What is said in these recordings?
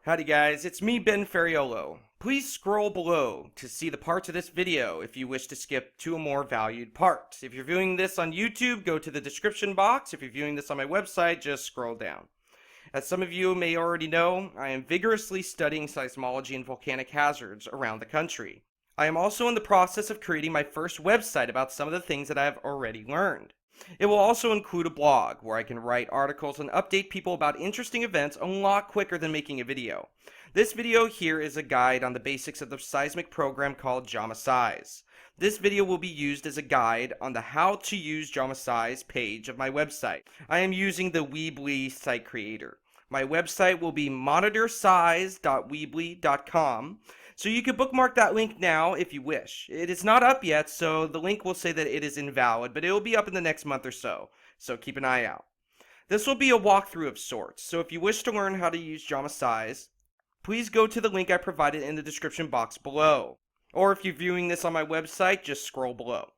Howdy guys, it's me Ben Ferraiuolo. Please scroll below to see the parts of this video if you wish to skip to a more valued part. If you're viewing this on YouTube, go to the description box. If you're viewing this on my website, just scroll down. As some of you may already know, I am vigorously studying seismology and volcanic hazards around the country. I am also in the process of creating my first website about some of the things that I have already learned. It will also include a blog where I can write articles and update people about interesting events a lot quicker than making a video. This video here is a guide on the basics of the seismic program called jAmaSeis. This video will be used as a guide on the how to use jAmaSeis page of my website. I am using the Weebly site creator. My website will be monitorsize.weebly.com. So you can bookmark that link now if you wish. It is not up yet, so the link will say that it is invalid, but it will be up in the next month or so keep an eye out. This will be a walkthrough of sorts, so if you wish to learn how to use jAmaSeis, please go to the link I provided in the description box below. Or if you're viewing this on my website, just scroll below.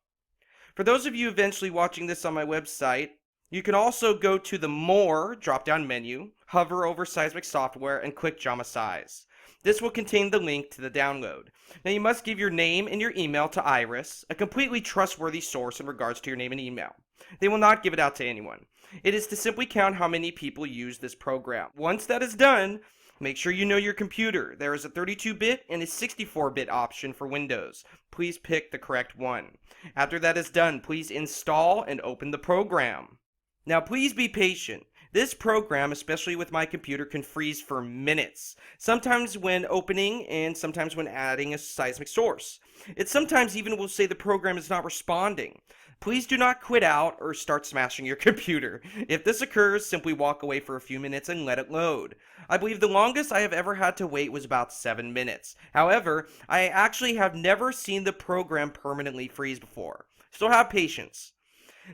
For those of you eventually watching this on my website, you can also go to the More drop-down menu, hover over seismic software, and click jAmaSeis. This will contain the link to the download. Now you must give your name and your email to Iris, a completely trustworthy source in regards to your name and email. They will not give it out to anyone. It is to simply count how many people use this program. Once that is done, make sure you know your computer. There is a 32-bit and a 64-bit option for Windows. Please pick the correct one. After that is done, please install and open the program. Now please be patient. This program, especially with my computer, can freeze for minutes, sometimes when opening and sometimes when adding a seismic source. It sometimes even will say the program is not responding. Please do not quit out or start smashing your computer. If this occurs, simply walk away for a few minutes and let it load. I believe the longest I have ever had to wait was about 7 minutes. However, I actually have never seen the program permanently freeze before. So have patience.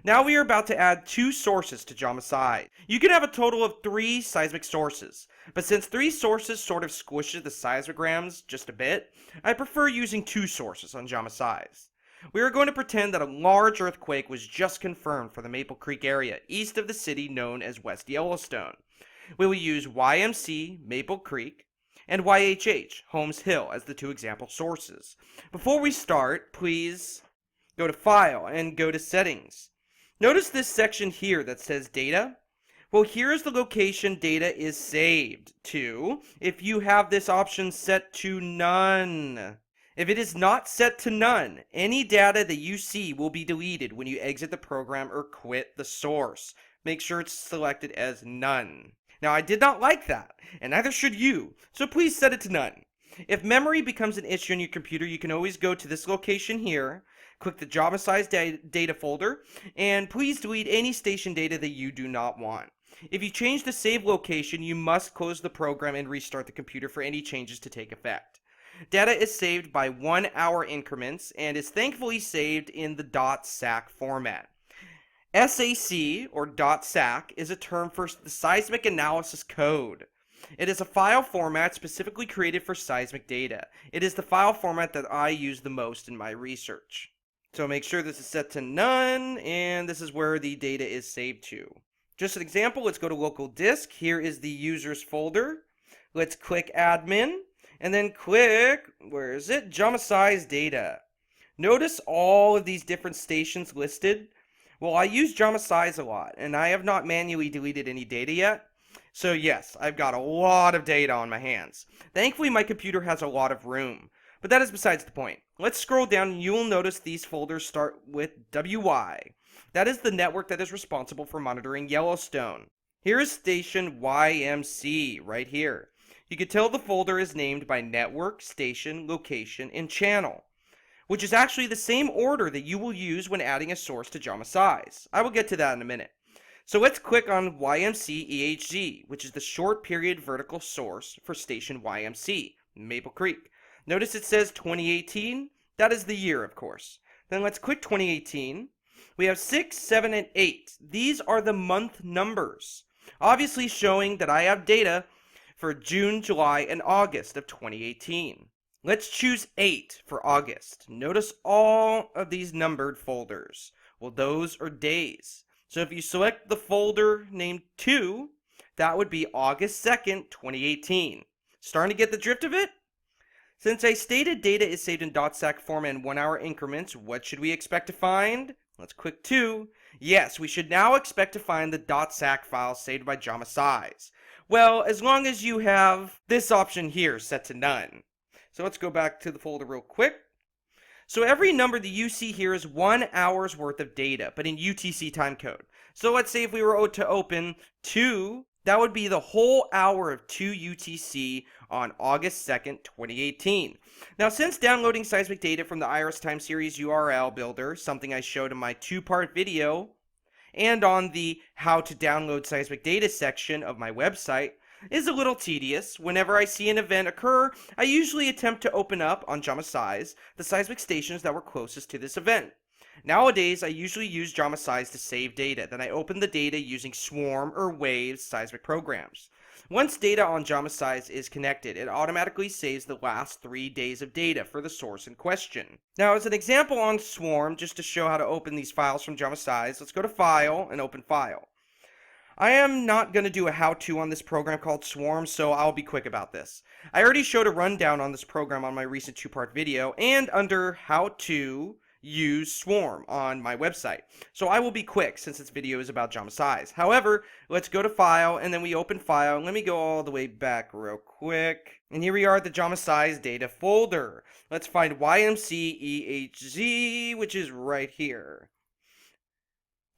Now we are about to add 2 sources to jAmaSeis. You can have a total of 3 seismic sources, but since 3 sources sort of squishes the seismograms just a bit, I prefer using 2 sources on jAmaSeis. We are going to pretend that a large earthquake was just confirmed for the Maple Creek area east of the city known as West Yellowstone. We will use YMC, Maple Creek, and YHH, Holmes Hill, as the 2 example sources. Before we start, please go to File and go to Settings. Notice this section here that says Data. Well, here's the location data is saved to if you have this option set to None. If it is not set to None, any data that you see will be deleted when you exit the program or quit the source. Make sure it's selected as None. Now, I did not like that, and neither should you, so please set it to None. If memory becomes an issue on your computer, you can always go to this location here, click the jAmaSeis data folder, and please delete any station data that you do not want. If you change the save location, you must close the program and restart the computer for any changes to take effect. Data is saved by 1-hour increments and is thankfully saved in the .sac format. SAC, or .sac, is a term for the Seismic Analysis Code. It is a file format specifically created for seismic data. It is the file format that I use the most in my research. So make sure this is set to None, and this is where the data is saved to. Just an example, let's go to local disk. Here is the users folder. Let's click admin, and then click, where is it? jAmaSeis data. Notice all of these different stations listed. Well, I use jAmaSeis a lot, and I have not manually deleted any data yet. So yes, I've got a lot of data on my hands. Thankfully, my computer has a lot of room. But that is besides the point. Let's scroll down and you will notice these folders start with WY. That is the network that is responsible for monitoring Yellowstone. Here is station YMC right here. You can tell the folder is named by network, station, location, and channel, which is actually the same order that you will use when adding a source to jAmaSeis. I will get to that in a minute. So let's click on YMC EHZ, which is the short period vertical source for station YMC, Maple Creek. Notice it says 2018. That is the year, of course. Then let's click 2018. We have 6, 7, and 8. These are the month numbers, obviously showing that I have data for June, July, and August of 2018. Let's choose 8 for August. Notice all of these numbered folders. Well, those are days. So if you select the folder named 2, that would be August 2nd, 2018. Starting to get the drift of it? Since I stated data is saved in .sac format in 1 hour increments, what should we expect to find? Let's click 2. Yes, we should now expect to find the .sac file saved by jAmaSeis. Well, as long as you have this option here set to none. So let's go back to the folder real quick. So every number that you see here is 1 hour's worth of data, but in UTC timecode. So let's say if we were to open 2, that would be the whole hour of 2 UTC on August 2nd, 2018. Now, since downloading seismic data from the Iris Time Series URL builder, something I showed in my 2-part video, and on the How to Download Seismic Data section of my website, is a little tedious. Whenever I see an event occur, I usually attempt to open up on jAmaSeis the seismic stations that were closest to this event. Nowadays, I usually use jAmaSeis to save data, then I open the data using Swarm or Waves seismic programs. Once data on jAmaSeis is connected, it automatically saves the last 3 days of data for the source in question. Now, as an example on Swarm, just to show how to open these files from jAmaSeis, let's go to File and Open File. I am not going to do a how-to on this program called Swarm, so I'll be quick about this. I already showed a rundown on this program on my recent 2-part video, and under How to Use Swarm on my website. So I will be quick since this video is about jAmaSeis. However, let's go to File, and then we open File. Let me go all the way back real quick. And here we are at the jAmaSeis data folder. Let's find YMCEHZ, which is right here.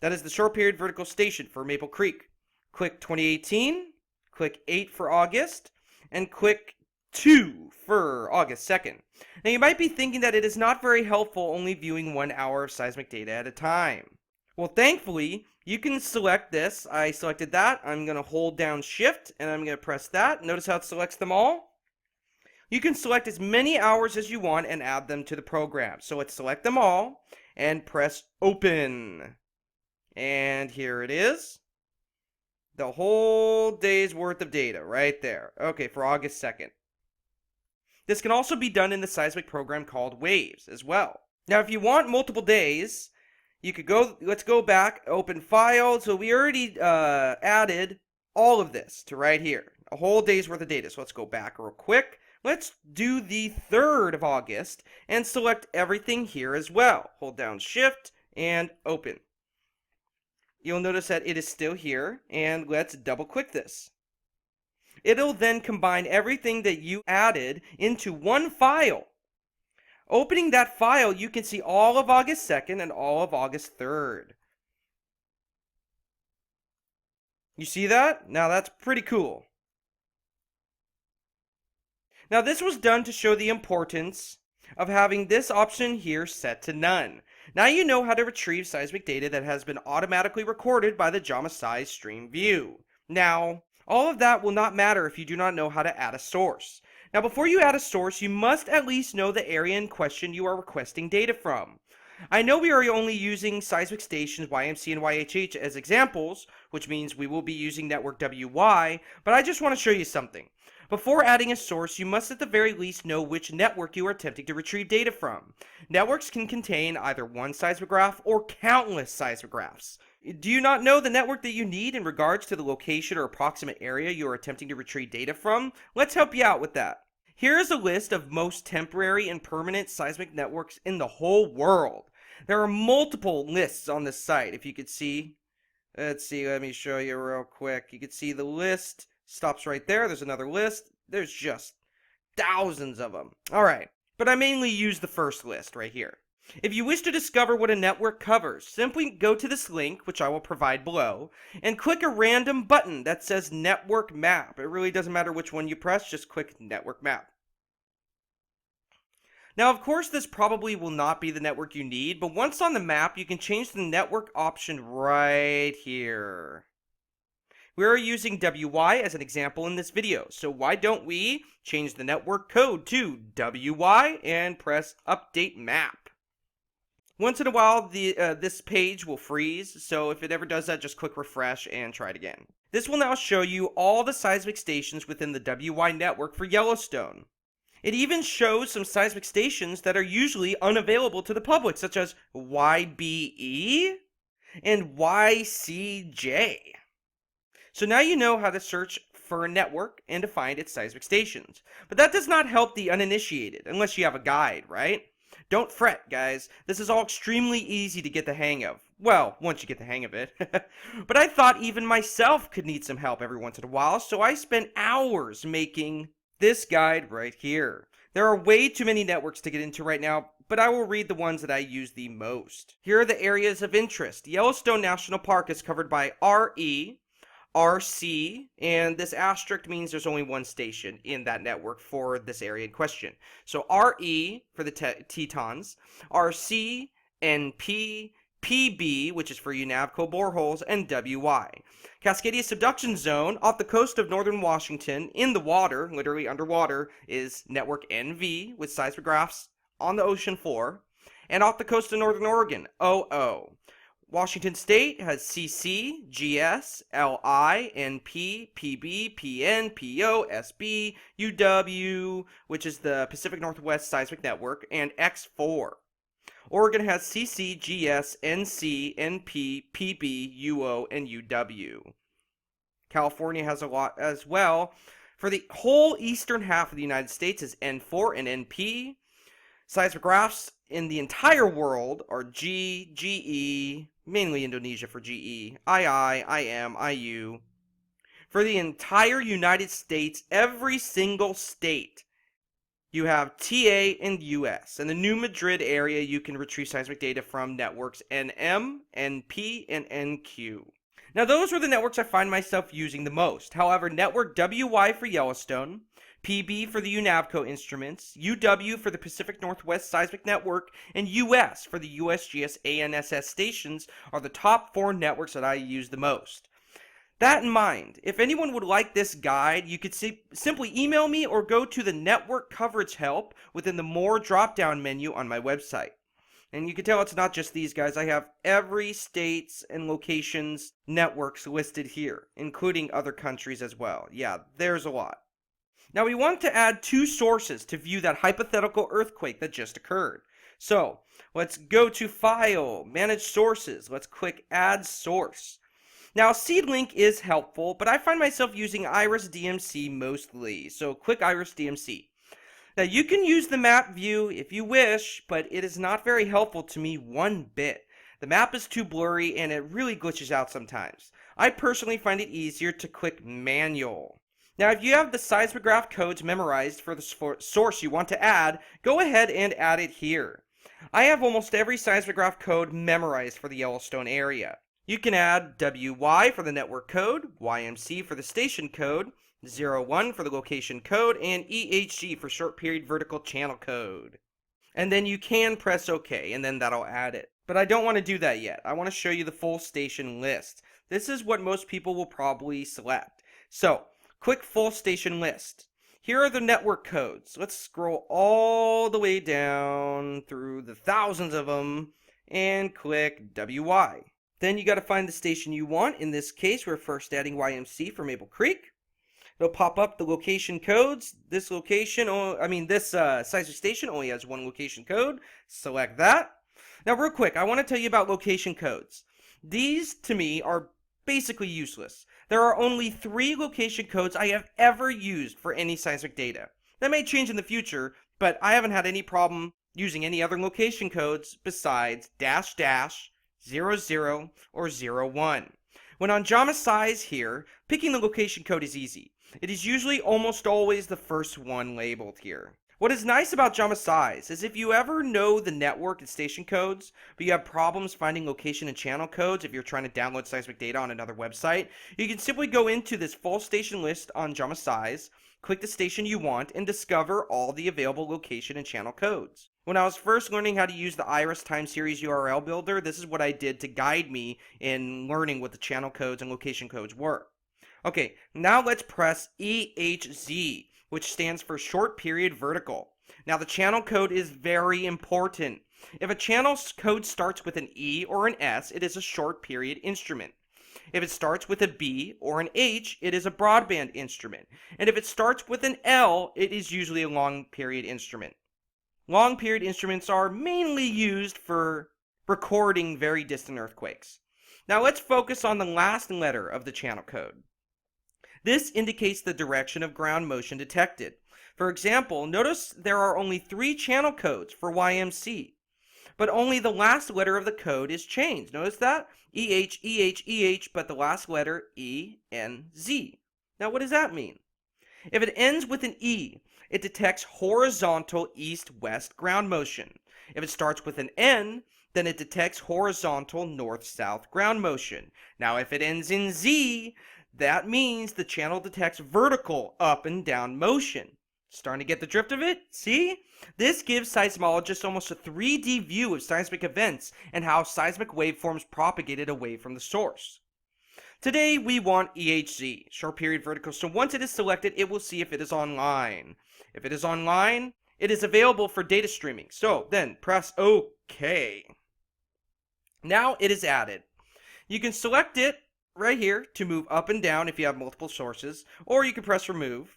That is the short period vertical station for Maple Creek. Click 2018, click 8 for August, and click 2 for August 2nd. Now you might be thinking that it is not very helpful only viewing 1 hour of seismic data at a time. Well, thankfully, you can select this. I selected that. I'm going to hold down Shift, and I'm going to press that. Notice how it selects them all? You can select as many hours as you want and add them to the program. So let's select them all, and press Open. And here it is. The whole day's worth of data right there. Okay, for August 2nd. This can also be done in the seismic program called Waves as well. Now, if you want multiple days, you could let's go back, open File. So we already added all of this to right here. A whole day's worth of data. So let's go back real quick. Let's do the 3rd of August and select everything here as well. Hold down Shift and Open. You'll notice that it is still here, and let's double click this. It'll then combine everything that you added into one file. Opening that file, you can see all of August 2nd and all of August 3rd. You see that? Now that's pretty cool. Now this was done to show the importance of having this option here set to none. Now you know how to retrieve seismic data that has been automatically recorded by the jAmaSeis stream view. Now, all of that will not matter if you do not know how to add a source. Now before you add a source, you must at least know the area in question you are requesting data from. I know we are only using seismic stations YMC and YHH as examples, which means we will be using network WY, but I just want to show you something. Before adding a source, you must at the very least know which network you are attempting to retrieve data from. Networks can contain either one seismograph or countless seismographs. Do you not know the network that you need in regards to the location or approximate area you are attempting to retrieve data from? Let's help you out with that. Here is a list of most temporary and permanent seismic networks in the whole world. There are multiple lists on this site, if you could see. Let's see, let me show you real quick. You can see the list stops right there. There's another list. There's just thousands of them. Alright, but I mainly use the first list right here. If you wish to discover what a network covers, simply go to this link, which I will provide below, and click a random button that says Network Map. It really doesn't matter which one you press, just click Network Map. Now, of course, this probably will not be the network you need, but once on the map, you can change the network option right here. We are using WY as an example in this video, so why don't we change the network code to WY and press Update Map. Once in a while, this page will freeze, so if it ever does that, just click refresh and try it again. This will now show you all the seismic stations within the WY network for Yellowstone. It even shows some seismic stations that are usually unavailable to the public, such as YBE and YCJ. So now you know how to search for a network and to find its seismic stations. But that does not help the uninitiated, unless you have a guide, right? Don't fret, guys. This is all extremely easy to get the hang of. Well, once you get the hang of it. But I thought even myself could need some help every once in a while, so I spent hours making this guide right here. There are way too many networks to get into right now, but I will read the ones that I use the most. Here are the areas of interest. Yellowstone National Park is covered by RE, RC, and this asterisk means there's only one station in that network for this area in question. So RE for the Tetons, RC, NP, PB, which is for UNAVCO boreholes, and WY. Cascadia Subduction Zone, off the coast of northern Washington, in the water, literally underwater, is network NV, with seismographs on the ocean floor, and off the coast of northern Oregon, OO. Washington State has CC, GS, LI, NP, PB, PN, PO, SB, UW, which is the Pacific Northwest Seismic Network, and X4. Oregon has CC, GS, NC, NP, PB, UO, and UW. California has a lot as well. For the whole eastern half of the United States is N4 and NP. Seismographs in the entire world are G, GE, mainly Indonesia for GE, II, IM, IU. For the entire United States, every single state, you have TA and US. In the New Madrid area, you can retrieve seismic data from networks NM, NP, and NQ. Now, those are the networks I find myself using the most. However, network WY for Yellowstone, PB for the UNAVCO instruments, UW for the Pacific Northwest Seismic Network, and US for the USGS ANSS stations are the top 4 networks that I use the most. That in mind, if anyone would like this guide, you could simply email me or go to the network coverage help within the More drop-down menu on my website. And you can tell it's not just these guys. I have every state's and location's networks listed here, including other countries as well. Yeah, there's a lot. Now we want to add 2 sources to view that hypothetical earthquake that just occurred. So let's go to File, Manage Sources. Let's click Add Source. Now, SeedLink is helpful, but I find myself using Iris DMC mostly, so click Iris DMC. Now, you can use the map view if you wish, but it is not very helpful to me one bit. The map is too blurry and it really glitches out sometimes. I personally find it easier to click Manual. Now, if you have the seismograph codes memorized for the source you want to add, go ahead and add it here. I have almost every seismograph code memorized for the Yellowstone area. You can add WY for the network code, YMC for the station code, 01 for the location code, and EHG for short period vertical channel code. And then you can press OK, and then that'll add it. But I don't want to do that yet. I want to show you the full station list. This is what most people will probably select. So, click Full Station List. Here are the network codes. Let's scroll all the way down through the thousands of them and click WY. Then you got to find the station you want. In this case, we're first adding YMC for Maple Creek. It'll pop up the location codes. This seismic station only has one location code. Select that. Now, real quick, I want to tell you about location codes. These, to me, are basically useless. There are only 3 location codes I have ever used for any seismic data. That may change in the future, but I haven't had any problem using any other location codes besides -- 00, or 01. When on jAmaSeis here, picking the location code is easy. It is usually almost always the first one labeled here. What is nice about jAmaSeis is if you ever know the network and station codes, but you have problems finding location and channel codes if you're trying to download seismic data on another website, you can simply go into this full station list on jAmaSeis, click the station you want, and discover all the available location and channel codes. When I was first learning how to use the Iris Time Series URL Builder, this is what I did to guide me in learning what the channel codes and location codes were. Okay, now let's press EHZ, which stands for Short Period Vertical. Now the channel code is very important. If a channel code starts with an E or an S, it is a short period instrument. If it starts with a B or an H, it is a broadband instrument. And if it starts with an L, it is usually a long period instrument. Long period instruments are mainly used for recording very distant earthquakes. Now let's focus on the last letter of the channel code. This indicates the direction of ground motion detected. For example, notice there are only 3 channel codes for YMC, but only the last letter of the code is changed. Notice that? EH, EH, EH, but the last letter E, N, Z. Now what does that mean? If it ends with an E, it detects horizontal east-west ground motion. If it starts with an N, then it detects horizontal north-south ground motion. Now if it ends in Z, that means the channel detects vertical up and down motion. Starting to get the drift of it? See? This gives seismologists almost a 3D view of seismic events and how seismic waveforms propagated away from the source. Today we want EHZ, short period vertical, so once it is selected, it will see if it is online. If it is online, it is available for data streaming, so then press OK. Now it is added. You can select it right here to move up and down if you have multiple sources, or you can press remove.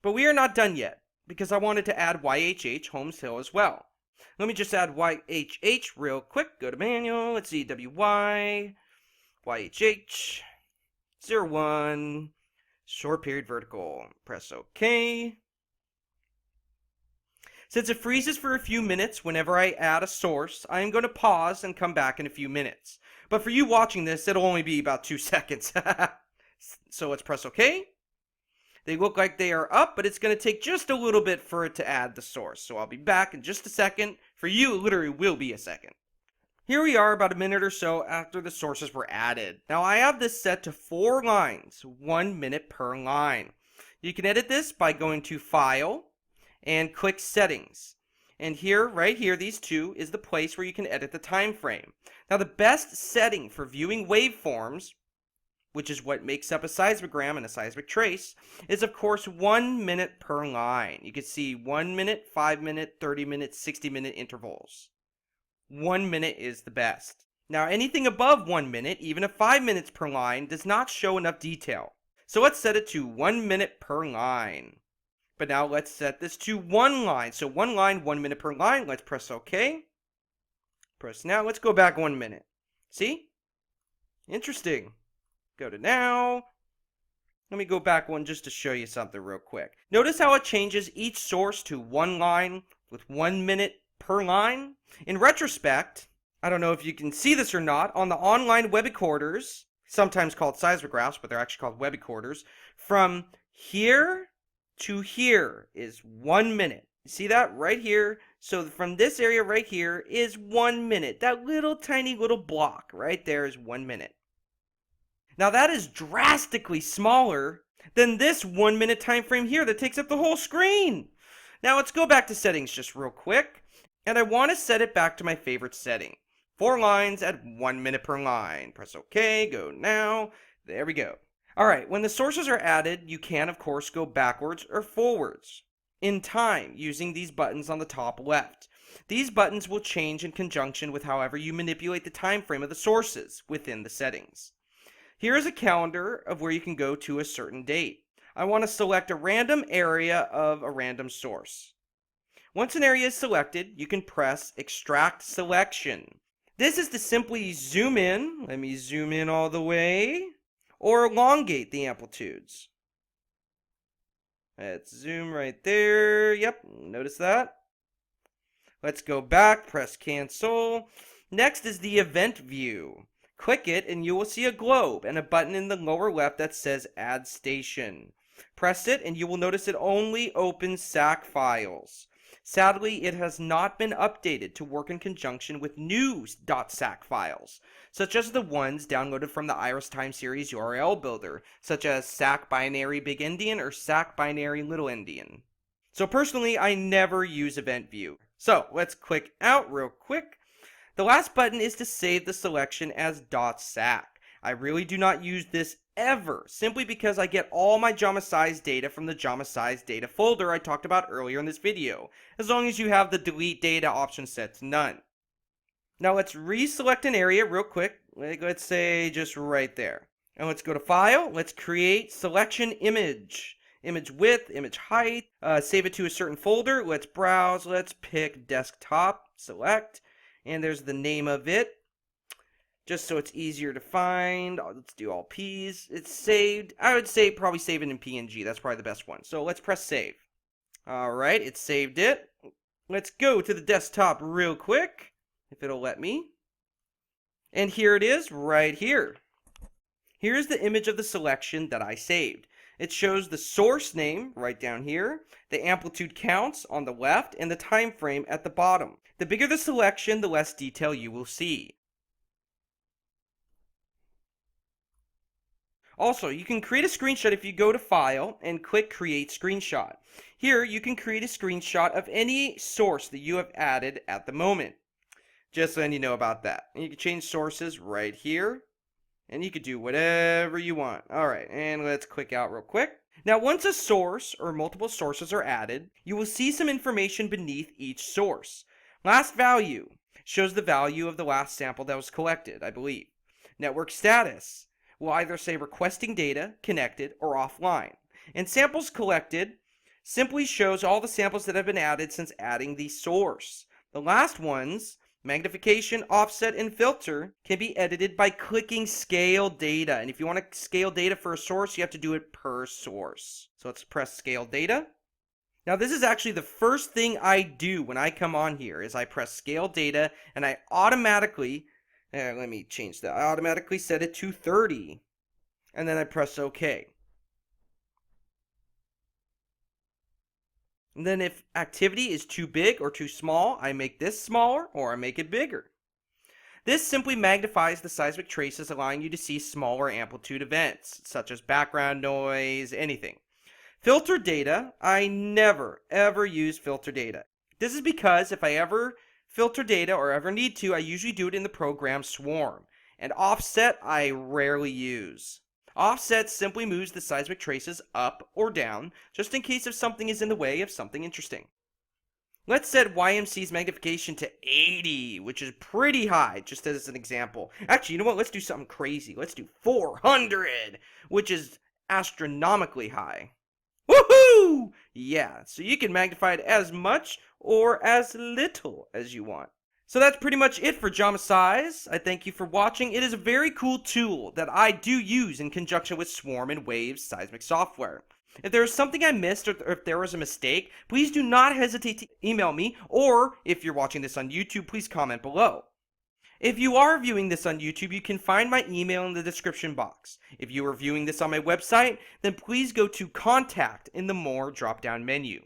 But we are not done yet, because I wanted to add YHH Holmes Hill as well. Let me just add YHH real quick. Go to manual, let's see, WY, YHH, 01, short period vertical. Press OK. Since it freezes for a few minutes whenever I add a source, I am going to pause and come back in a few minutes. But for you watching this, it'll only be about 2 seconds. So let's press OK. They look like they are up, but it's going to take just a little bit for it to add the source. So I'll be back in just a second. For you, it literally will be a second. Here we are about a minute or so after the sources were added. Now I have this set to 4 lines, 1 minute per line. You can edit this by going to File and click Settings. And here, right here, these two is the place where you can edit the time frame. Now the best setting for viewing waveforms, which is what makes up a seismogram and a seismic trace, is of course 1 minute per line. You can see 1 minute, 5 minute, 30 minute, 60 minute intervals. 1 minute is the best. Now anything above 1 minute, even at 5 minutes per line, does not show enough detail. So let's set it to 1 minute per line. But now let's set this to 1 line. So 1 line, 1 minute per line. Let's press OK. Press now. Let's go back 1 minute. See? Interesting. Go to now. Let me go back one just to show you something real quick. Notice how it changes each source to 1 line with 1 minute per line? In retrospect, I don't know if you can see this or not, on the online webicorders, sometimes called seismographs, but they're actually called webicorders, from here to here is 1 minute. You see that right here? So from this area right here is 1 minute. That little tiny little block right there is 1 minute. Now that is drastically smaller than this 1 minute time frame here that takes up the whole screen. Now let's go back to settings just real quick. And I want to set it back to my favorite setting. 4 lines at 1 minute per line. Press OK, go now. There we go. Alright, when the sources are added, you can of course go backwards or forwards in time using these buttons on the top left. These buttons will change in conjunction with however you manipulate the time frame of the sources within the settings. Here is a calendar of where you can go to a certain date. I want to select a random area of a random source. Once an area is selected, you can press Extract Selection. This is to simply zoom in, let me zoom in all the way, or elongate the amplitudes. Let's zoom right there, yep, notice that. Let's go back, press Cancel. Next is the Event View. Click it and you will see a globe and a button in the lower left that says Add Station. Press it and you will notice it only opens SAC files. Sadly, it has not been updated to work in conjunction with new .sac files, such as the ones downloaded from the Iris Time series URL builder, such as SAC binary big endian or SAC binary little endian. So personally, I never use Event View. So let's click out real quick. The last button is to save the selection as .sac. I really do not use this ever, simply because I get all my jAmaSeis data from the jAmaSeis data folder I talked about earlier in this video, as long as you have the delete data option set to none. Now let's reselect an area real quick, let's say just right there. And let's go to File, let's create selection image. Image width, image height, save it to a certain folder, let's browse, let's pick desktop, select, and there's the name of it. just so it's easier to find. Let's do all P's. It's saved. I would say probably save it in PNG. That's probably the best one. So let's press save. All right, it saved it. Let's go to the desktop real quick, if it'll let me. And here it is right here. Here's the image of the selection that I saved. It shows the source name right down here, the amplitude counts on the left, and the time frame at the bottom. The bigger the selection, the less detail you will see. Also, you can create a screenshot if you go to File and click Create Screenshot. Here, you can create a screenshot of any source that you have added at the moment. Just letting you know about that. And you can change sources right here. And you could do whatever you want. Alright, and let's click out real quick. Now, once a source or multiple sources are added, you will see some information beneath each source. Last value shows the value of the last sample that was collected, I believe. Network status will either say requesting data, connected, or offline. And samples collected simply shows all the samples that have been added since adding the source. The last ones, magnification, offset, and filter, can be edited by clicking scale data. And if you want to scale data for a source, you have to do it per source. So let's press scale data. Now this is actually the first thing I do when I come on here is I press scale data and I automatically, let me change that. I automatically set it to 30. And then I press OK. And then if activity is too big or too small, I make this smaller or I make it bigger. This simply magnifies the seismic traces, allowing you to see smaller amplitude events, such as background noise, anything. Filter data, I never ever use filter data. This is because if I ever filter data or ever need to, I usually do it in the program Swarm. And offset, I rarely use. Offset simply moves the seismic traces up or down, just in case if something is in the way of something interesting. Let's set YMC's magnification to 80, which is pretty high, just as an example. Actually, you know what? Let's do something crazy. Let's do 400, which is astronomically high. Woohoo! Yeah, so you can magnify it as much or as little as you want. So that's pretty much it for jAmaSeis. I thank you for watching. It is a very cool tool that I do use in conjunction with Swarm and Waves seismic software. If there is something I missed or if there was a mistake, please do not hesitate to email me, or if you're watching this on YouTube, please comment below. If you are viewing this on YouTube, you can find my email in the description box. If you are viewing this on my website, then please go to Contact in the More drop-down menu.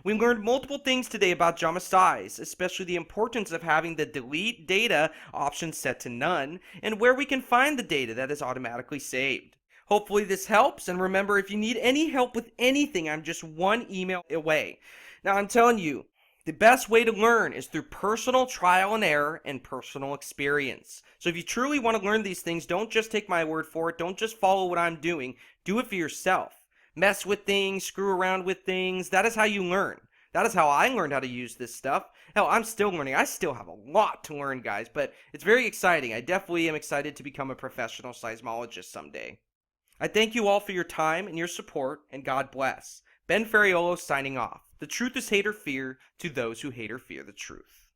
We learned multiple things today about jAmaSeis, especially the importance of having the delete data option set to none, and where we can find the data that is automatically saved. Hopefully this helps, and remember, if you need any help with anything, I'm just one email away. Now I'm telling you, the best way to learn is through personal trial and error and personal experience. So if you truly want to learn these things, don't just take my word for it, don't just follow what I'm doing, do it for yourself. Mess with things, screw around with things. That is how you learn. That is how I learned how to use this stuff. Hell, I'm still learning. I still have a lot to learn, guys, but it's very exciting. I definitely am excited to become a professional seismologist someday. I thank you all for your time and your support, and God bless. Ben Ferraiuolo signing off. The truth is hate or fear to those who hate or fear the truth.